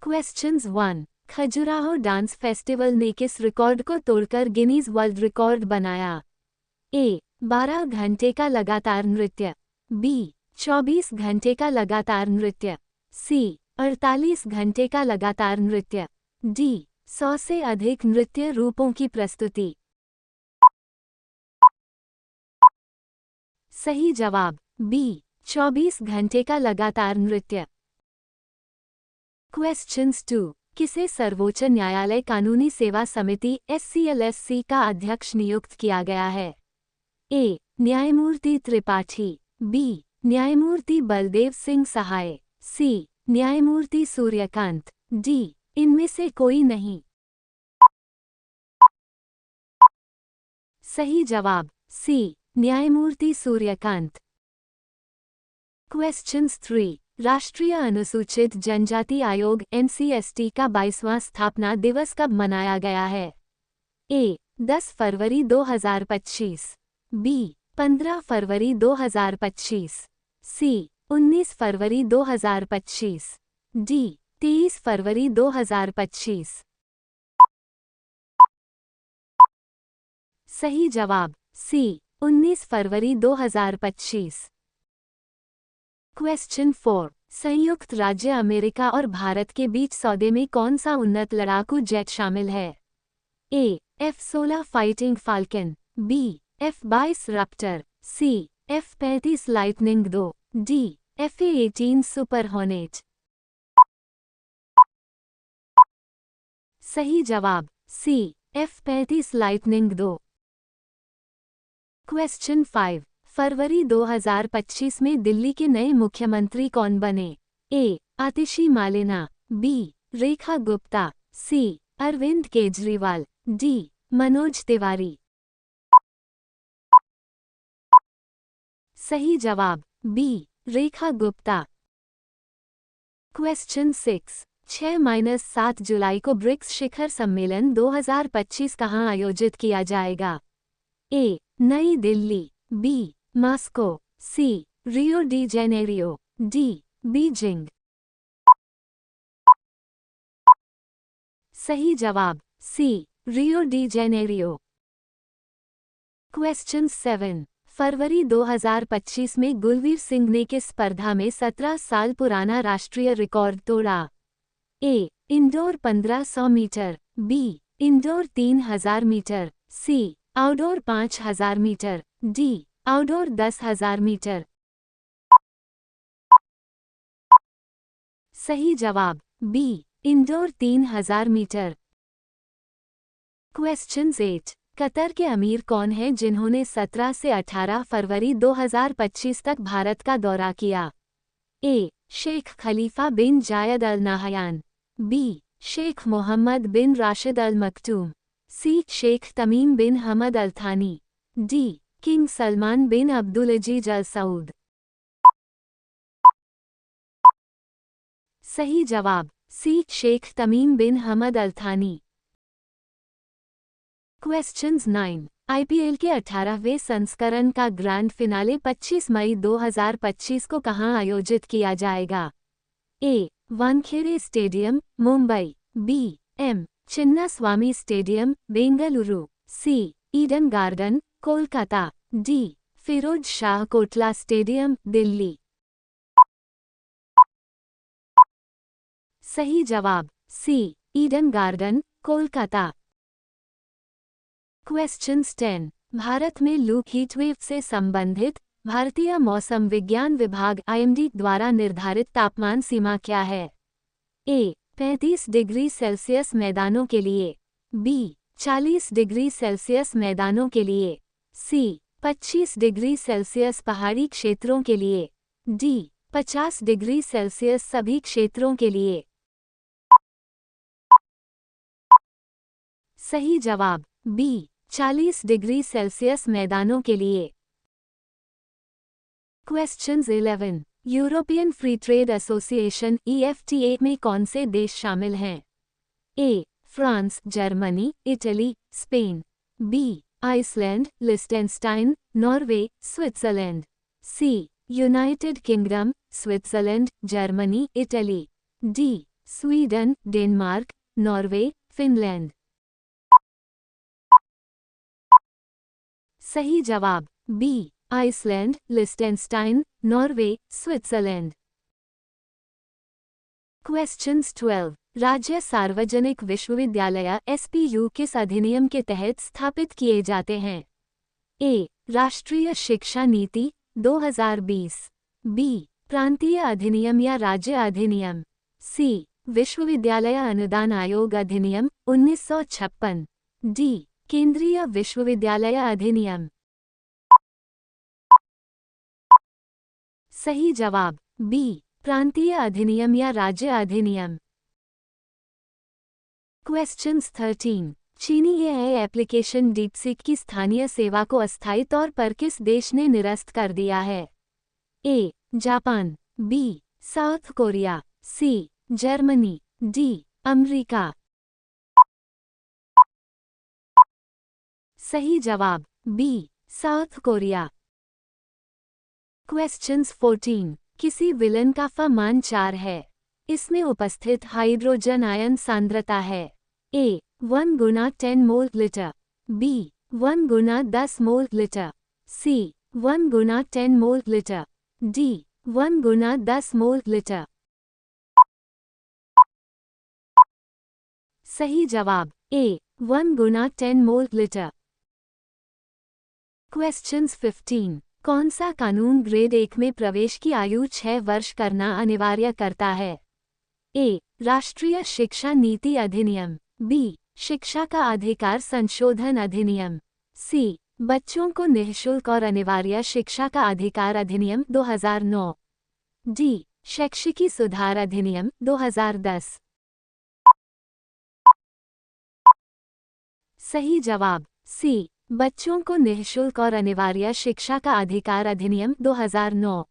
Questions 1। Khajuraho dance festival ने किस record को तोड़कर गिनीज वर्ल्ड रिकॉर्ड बनाया? ए 12 घंटे का लगातार नृत्य, बी 24 घंटे का लगातार नृत्य, सी 48 घंटे का लगातार नृत्य, डी 100 से अधिक नृत्य रूपों की प्रस्तुति। सही जवाब बी 24 घंटे का लगातार नृत्य। क्वेश्चंस 2। किसे सर्वोच्च न्यायालय कानूनी सेवा समिति SCLSC का अध्यक्ष नियुक्त किया गया है? ए न्यायमूर्ति त्रिपाठी, बी न्यायमूर्ति बलदेव सिंह सहाय, सी न्यायमूर्ति सूर्यकांत, डी इनमें से कोई नहीं। सही जवाब सी न्यायमूर्ति सूर्यकांत। क्वेश्चंस 3। राष्ट्रीय अनुसूचित जनजाति आयोग NCST का 22वां स्थापना दिवस कब मनाया गया है? ए 10 फरवरी 2025, बी 15 फरवरी 2025, सी 19 फरवरी 2025, डी 23 फरवरी 2025। सही जवाब सी 19 फरवरी 2025। क्वेश्चन 4। संयुक्त राज्य अमेरिका और भारत के बीच सौदे में कौन सा उन्नत लड़ाकू जेट शामिल है? A F-16 fighting falcon, B F-22 raptor, C F-35 lightning 2, D F-18 super hornet. सही जवाब सी F-35 लाइटनिंग 2। क्वेश्चन 5। फरवरी 2025 में दिल्ली के नए मुख्यमंत्री कौन बने? ए आतिशी मालिना, बी रेखा गुप्ता, सी अरविंद केजरीवाल, डी मनोज तिवारी। सही जवाब बी रेखा गुप्ता। क्वेश्चन 6। 6-7 जुलाई को ब्रिक्स शिखर सम्मेलन 2025 कहाँ आयोजित किया जाएगा? A Nai Delhi, B Moscow, C Rio de Janeiro, D Beijing. सही जवाब C Rio de Janeiro. Question 7। फरवरी 2025 में गुलवीर सिंह ने किस स्पर्धा में 17 साल पुराना राष्ट्रीय रिकॉर्ड तोड़ा? A indoor 1500 metre, B indoor 3000 metre, C outdoor 5000 metre, D outdoor 10,000 metre. सही जवाब B indoor 3000 metre. Question 8। Qatar के अमीर कौन हैं जिन्होंने 17 से 18 फरवरी 2025 तक भारत का दौरा किया? ए Sheikh Khalifa bin Zayed Al Nahyan, B Sheikh Mohammed bin Rashid Al Maktoum, C Sheikh Tamim bin Hamad Al Thani, D King Salman bin Abdulaziz Al Saud. सही जवाब सी Sheikh Tamim bin Hamad Al थानी। Questions 9। IPL के 18वें संस्करण का grand finale 25 मई 2025 को कहां आयोजित किया जाएगा? A Wankhede stadium, Mumbai, B M Chinnaswamy stadium, Bengaluru, C Eden Garden, Kolkata, D Feroz Shah Kotla stadium, Delhi. सही जवाब C Eden Garden, Kolkata. Questions 10। Bharat में लू हीटवेव से संबंधित भारतीय मौसम विज्ञान विभाग IMD द्वारा निर्धारित तापमान सीमा क्या है? ए 35 डिग्री सेल्सियस मैदानों के लिए, बी 40 डिग्री सेल्सियस मैदानों के लिए, सी 25 डिग्री सेल्सियस पहाड़ी क्षेत्रों के लिए, डी 50 डिग्री सेल्सियस सभी क्षेत्रों के लिए। सही जवाब बी 40 डिग्री सेल्सियस मैदानों के लिए। Questions 11। European free trade association EFTA में कौन से देश शामिल हैं? A France, Germany, Italy, Spain, B Iceland, Liechtenstein, Norway, Switzerland, C United Kingdom, Switzerland, Germany, Italy, D Sweden, Denmark, Norway, Finland. सही जवाब B, Iceland, Liechtenstein, Norway, Switzerland. Questions 12। राज्य सार्वजनिक विश्वविद्यालय एसपीयू किस अधिनियम के तहत स्थापित किए जाते हैं? ए, राष्ट्रीय शिक्षा नीति 2020। बी, प्रांतीय अधिनियम या राज्य अधिनियम। सी, विश्वविद्यालय अनुदान आयोग अधिनियम 1956। डी, केंद्रीय विश्वविद्यालय अधिनियम। सही जवाब बी, प्रांतीय अधिनियम या राज्य अधिनियम। क्वेश्चंस 13। चीनी एआई एप्लीकेशन डीपसीक की स्थानीय सेवा को अस्थायी तौर पर किस देश ने निरस्त कर दिया है? A, Japan. B, South Korea. C, Germany. D, America. सही जवाब बी, साउथ कोरिया। क्वेश्चंस 14। किसी विलन का फ मान 4 है। इसमें उपस्थित हाइड्रोजन आयन सांद्रता है। ए, 1 गुना 10 मोल लीटर। बी, 1 गुना 10 मोल लीटर। सी, 1 गुना 10 मोल लीटर। डी, 1 गुना 10 मोल लीटर। सही जवाब ए, 1 गुना 10 मोल लीटर। क्वेश्चंस 15। कौन सा कानून ग्रेड 1 में प्रवेश की आयु 6 वर्ष करना अनिवार्य करता है? ए, राष्ट्रीय शिक्षा नीति अधिनियम। बी, शिक्षा का अधिकार संशोधन अधिनियम। सी, बच्चों को निःशुल्क और अनिवार्य शिक्षा का अधिकार अधिनियम 2009। डी, शैक्षिकी सुधार अधिनियम 2010। सही जवाब सी, बच्चों को निःशुल्क और अनिवार्य शिक्षा का अधिकार अधिनियम 2009।